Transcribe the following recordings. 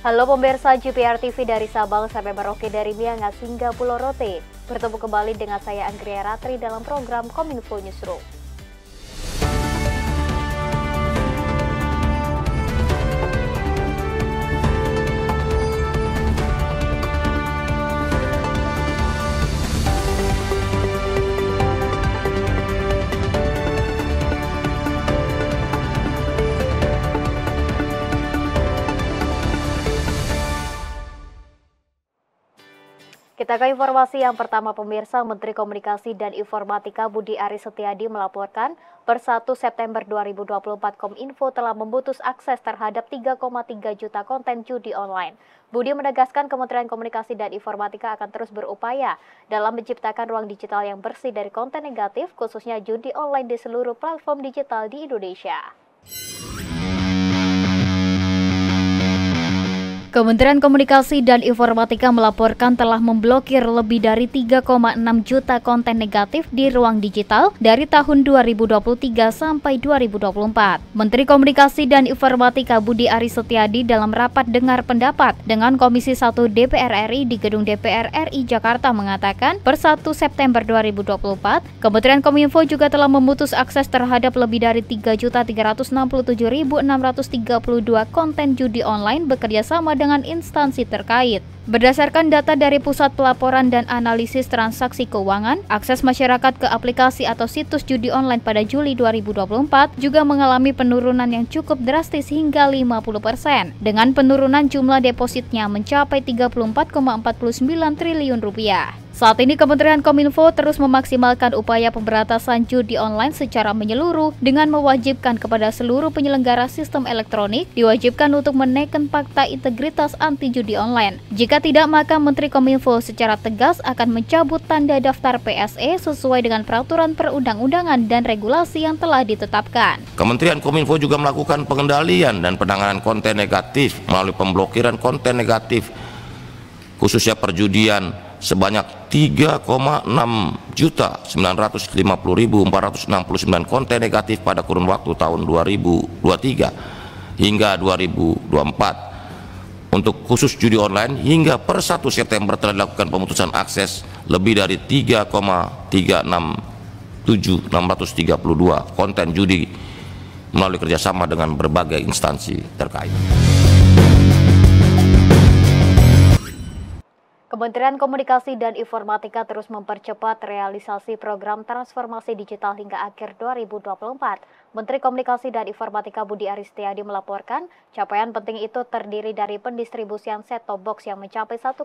Halo pemirsa GPR TV dari Sabang sampai Merauke, dari Miangas hingga Pulau Rote. Bertemu kembali dengan saya Anggria Ratri dalam program Kominfo Newsroom. Kita ke informasi yang pertama pemirsa. Menteri Komunikasi dan Informatika Budi Aris Setiadi melaporkan per 1 September 2024 Kominfo telah memutus akses terhadap 3,3 juta konten judi online. Budi menegaskan Kementerian Komunikasi dan Informatika akan terus berupaya dalam menciptakan ruang digital yang bersih dari konten negatif, khususnya judi online di seluruh platform digital di Indonesia. Kementerian Komunikasi dan Informatika melaporkan telah memblokir lebih dari 3,6 juta konten negatif di ruang digital dari tahun 2023 sampai 2024. Menteri Komunikasi dan Informatika Budi Aris Setiadi dalam rapat dengar pendapat dengan Komisi 1 DPR RI di Gedung DPR RI Jakarta mengatakan per 1 September 2024, Kementerian Kominfo juga telah memutus akses terhadap lebih dari 3.367.632 konten judi online bekerjasama dengan instansi terkait. Berdasarkan data dari Pusat Pelaporan dan Analisis Transaksi Keuangan, akses masyarakat ke aplikasi atau situs judi online pada Juli 2024 juga mengalami penurunan yang cukup drastis hingga 50%, dengan penurunan jumlah depositnya mencapai 34,49 triliun rupiah. Saat ini Kementerian Kominfo terus memaksimalkan upaya pemberantasan judi online secara menyeluruh dengan mewajibkan kepada seluruh penyelenggara sistem elektronik diwajibkan untuk menekan fakta integritas anti judi online. Jika tidak, maka Menteri Kominfo secara tegas akan mencabut tanda daftar PSE sesuai dengan peraturan perundang-undangan dan regulasi yang telah ditetapkan. Kementerian Kominfo juga melakukan pengendalian dan penanganan konten negatif melalui pemblokiran konten negatif khususnya perjudian sebanyak 3,6.950.469 konten negatif pada kurun waktu tahun 2023 hingga 2024. Untuk khusus judi online, hingga per 1 September telah dilakukan pemutusan akses lebih dari 3,367.632 konten judi melalui kerjasama dengan berbagai instansi terkait. Kementerian Komunikasi dan Informatika terus mempercepat realisasi program transformasi digital hingga akhir 2024. Menteri Komunikasi dan Informatika Budi Aris Setiadi melaporkan capaian penting itu terdiri dari pendistribusian set-top box yang mencapai 1,35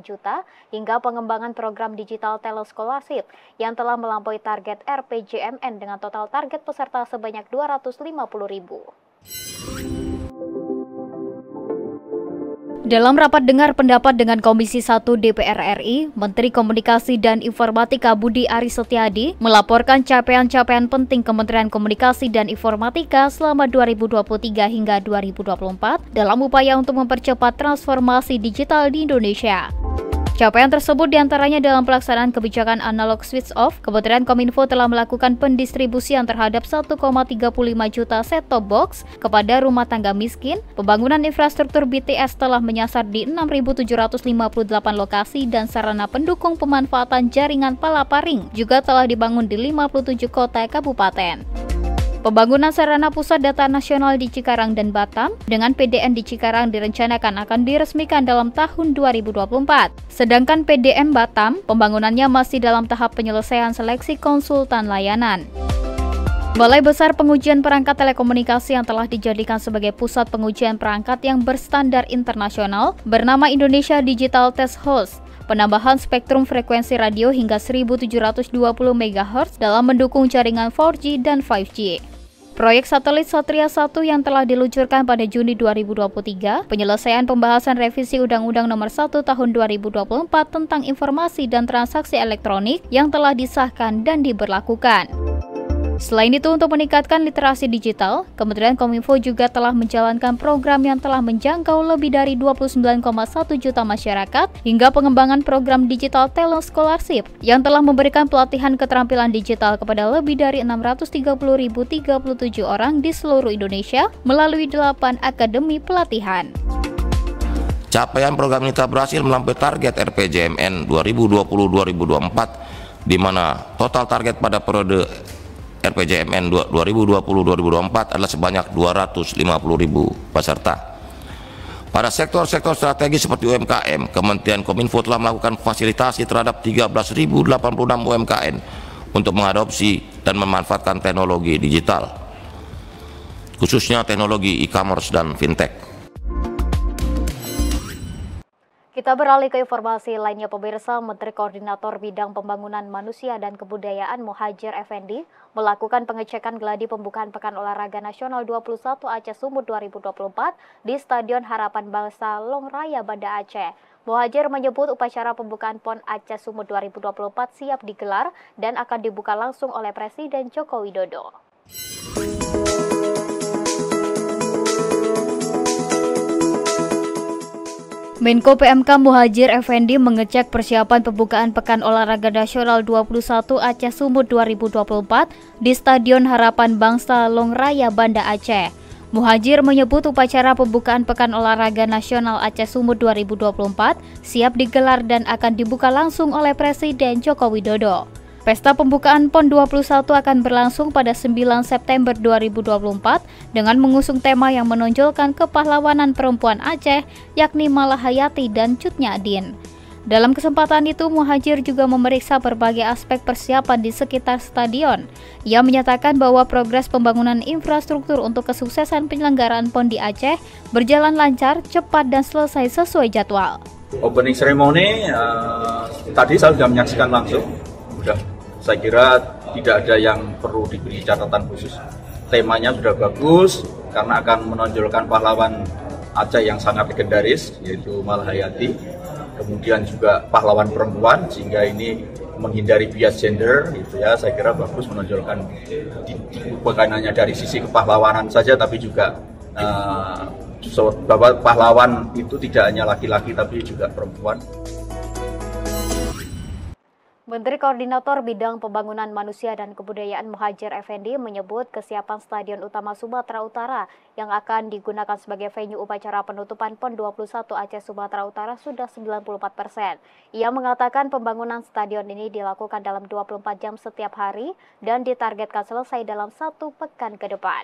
juta hingga pengembangan program digital teleskolarship yang telah melampaui target RPJMN dengan total target peserta sebanyak 250.000. Dalam rapat dengar pendapat dengan Komisi 1 DPR RI, Menteri Komunikasi dan Informatika Budi Aris Setiadi melaporkan capaian-capaian penting Kementerian Komunikasi dan Informatika selama 2023 hingga 2024 dalam upaya untuk mempercepat transformasi digital di Indonesia. Capaian tersebut diantaranya dalam pelaksanaan kebijakan analog switch off, Kementerian Kominfo telah melakukan pendistribusian terhadap 1,35 juta set-top box kepada rumah tangga miskin. Pembangunan infrastruktur BTS telah menyasar di 6.758 lokasi dan sarana pendukung pemanfaatan jaringan palaparing juga telah dibangun di 57 kota kabupaten. Pembangunan sarana pusat data nasional di Cikarang dan Batam dengan PDN di Cikarang direncanakan akan diresmikan dalam tahun 2024. Sedangkan PDN Batam, pembangunannya masih dalam tahap penyelesaian seleksi konsultan layanan. Balai Besar Pengujian Perangkat Telekomunikasi yang telah dijadikan sebagai pusat pengujian perangkat yang berstandar internasional bernama Indonesia Digital Test Host. Penambahan spektrum frekuensi radio hingga 1720 MHz dalam mendukung jaringan 4G dan 5G. Proyek satelit Satria 1 yang telah diluncurkan pada Juni 2023, penyelesaian pembahasan revisi Undang-Undang Nomor 1 Tahun 2024 tentang Informasi dan Transaksi Elektronik yang telah disahkan dan diberlakukan. Selain itu, untuk meningkatkan literasi digital, Kementerian Kominfo juga telah menjalankan program yang telah menjangkau lebih dari 29,1 juta masyarakat hingga pengembangan program digital talent scholarship yang telah memberikan pelatihan keterampilan digital kepada lebih dari 630.037 orang di seluruh Indonesia melalui 8 akademi pelatihan. Capaian program ini telah berhasil melampaui target RPJMN 2020-2024, di mana total target pada periode RPJMN 2020-2024 adalah sebanyak 250.000 peserta. Pada sektor-sektor strategis seperti UMKM, Kementerian Kominfo telah melakukan fasilitasi terhadap 13.086 UMKM untuk mengadopsi dan memanfaatkan teknologi digital, khususnya teknologi e-commerce dan fintech. Kita beralih ke informasi lainnya, pemirsa. Menteri Koordinator Bidang Pembangunan Manusia dan Kebudayaan Muhadjir Effendi melakukan pengecekan gladi pembukaan Pekan Olahraga Nasional 21 Aceh Sumut 2024 di Stadion Harapan Bangsa Longraya, Banda Aceh. Muhadjir menyebut upacara pembukaan PON Aceh Sumut 2024 siap digelar dan akan dibuka langsung oleh Presiden Joko Widodo. Menko PMK Muhadjir Effendi mengecek persiapan pembukaan Pekan Olahraga Nasional 21 Aceh Sumut 2024 di Stadion Harapan Bangsa Longraya, Banda Aceh. Muhadjir menyebut upacara pembukaan Pekan Olahraga Nasional Aceh Sumut 2024 siap digelar dan akan dibuka langsung oleh Presiden Joko Widodo. Pesta pembukaan PON 21 akan berlangsung pada 9 September 2024 dengan mengusung tema yang menonjolkan kepahlawanan perempuan Aceh, yakni Malahayati dan Cut Nyadin. Dalam kesempatan itu, Muhadjir juga memeriksa berbagai aspek persiapan di sekitar stadion. Ia menyatakan bahwa progres pembangunan infrastruktur untuk kesuksesan penyelenggaraan PON di Aceh berjalan lancar, cepat, dan selesai sesuai jadwal. Opening ceremony tadi saya sudah menyaksikan langsung. Saya kira tidak ada yang perlu diberi catatan khusus. Temanya sudah bagus karena akan menonjolkan pahlawan Aceh yang sangat legendaris, yaitu Malahayati. Kemudian juga pahlawan perempuan, sehingga ini menghindari bias gender, gitu ya. Saya kira bagus menonjolkan bukan hanya dari sisi kepahlawanan saja, tapi juga bahwa pahlawan itu tidak hanya laki-laki tapi juga perempuan. Menteri Koordinator Bidang Pembangunan Manusia dan Kebudayaan Muhadjir Effendi menyebut kesiapan Stadion Utama Sumatera Utara yang akan digunakan sebagai venue upacara penutupan PON 21 Aceh Sumatera Utara sudah 94%. Ia mengatakan pembangunan stadion ini dilakukan dalam 24 jam setiap hari dan ditargetkan selesai dalam 1 pekan ke depan.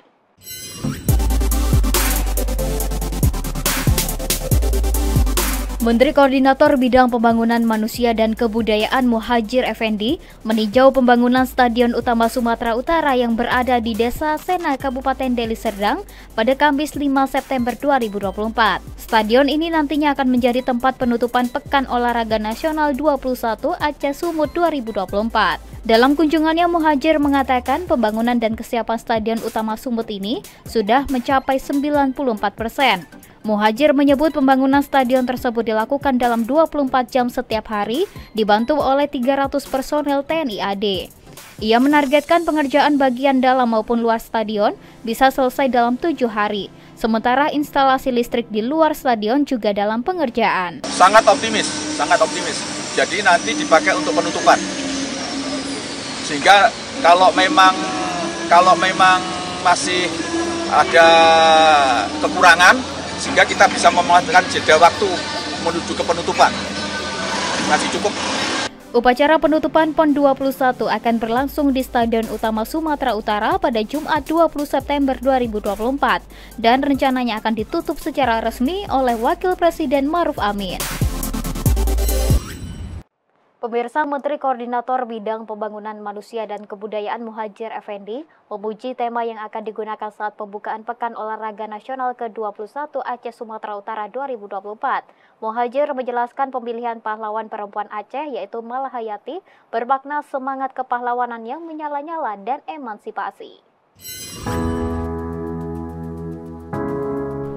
Menteri Koordinator Bidang Pembangunan Manusia dan Kebudayaan Muhadjir Effendi meninjau pembangunan Stadion Utama Sumatera Utara yang berada di Desa Sena, Kabupaten Deli Serdang pada Kamis 5 September 2024. Stadion ini nantinya akan menjadi tempat penutupan Pekan Olahraga Nasional 21 Aceh Sumut 2024. Dalam kunjungannya, Muhadjir mengatakan pembangunan dan kesiapan Stadion Utama Sumut ini sudah mencapai 94%. Muhadjir menyebut pembangunan stadion tersebut dilakukan dalam 24 jam setiap hari, dibantu oleh 300 personel TNI AD. Ia menargetkan pengerjaan bagian dalam maupun luar stadion bisa selesai dalam 7 hari. Sementara instalasi listrik di luar stadion juga dalam pengerjaan. Sangat optimis, sangat optimis. Jadi nanti dipakai untuk penutupan. Sehingga kalau memang masih ada kekurangan, sehingga kita bisa memanfaatkan jeda waktu menuju ke penutupan. Masih cukup. Upacara penutupan PON 21 akan berlangsung di Stadion Utama Sumatera Utara pada Jumat 20 September 2024 dan rencananya akan ditutup secara resmi oleh Wakil Presiden Ma'ruf Amin. Pemirsa, Menteri Koordinator Bidang Pembangunan Manusia dan Kebudayaan Muhadjir Effendi memuji tema yang akan digunakan saat pembukaan Pekan Olahraga Nasional ke-21 Aceh Sumatera Utara 2024. Muhadjir menjelaskan pemilihan pahlawan perempuan Aceh yaitu Malahayati bermakna semangat kepahlawanan yang menyala-nyala dan emansipasi.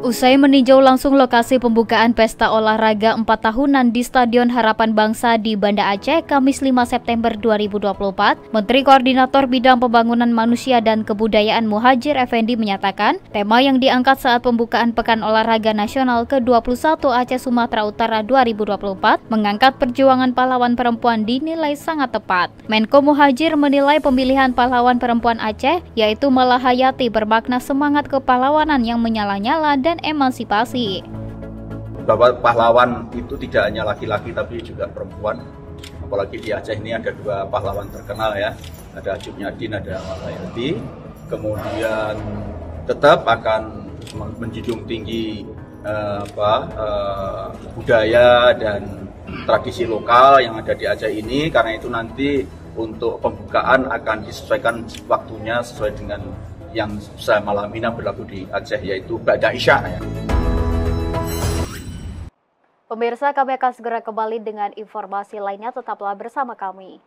Usai meninjau langsung lokasi pembukaan pesta olahraga 4 tahunan di Stadion Harapan Bangsa di Banda Aceh, Kamis 5 September 2024, Menteri Koordinator Bidang Pembangunan Manusia dan Kebudayaan Muhadjir Effendi menyatakan, tema yang diangkat saat pembukaan Pekan Olahraga Nasional ke-21 Aceh Sumatera Utara 2024 mengangkat perjuangan pahlawan perempuan dinilai sangat tepat. Menko Muhadjir menilai pemilihan pahlawan perempuan Aceh, yaitu Malahayati, bermakna semangat kepahlawanan yang menyala-nyala dan emansipasi. bahwa pahlawan itu tidak hanya laki-laki tapi juga perempuan. Apalagi di Aceh ini ada 2 pahlawan terkenal ya, ada Ajup Nyadin, ada Malayati. Kemudian tetap akan menjunjung tinggi budaya dan tradisi lokal yang ada di Aceh ini, karena itu nanti untuk pembukaan akan disesuaikan waktunya sesuai dengan yang selama malam ini berlaku di Aceh, yaitu Ba'da Isya ya. Pemirsa, kami akan segera kembali dengan informasi lainnya, tetaplah bersama kami.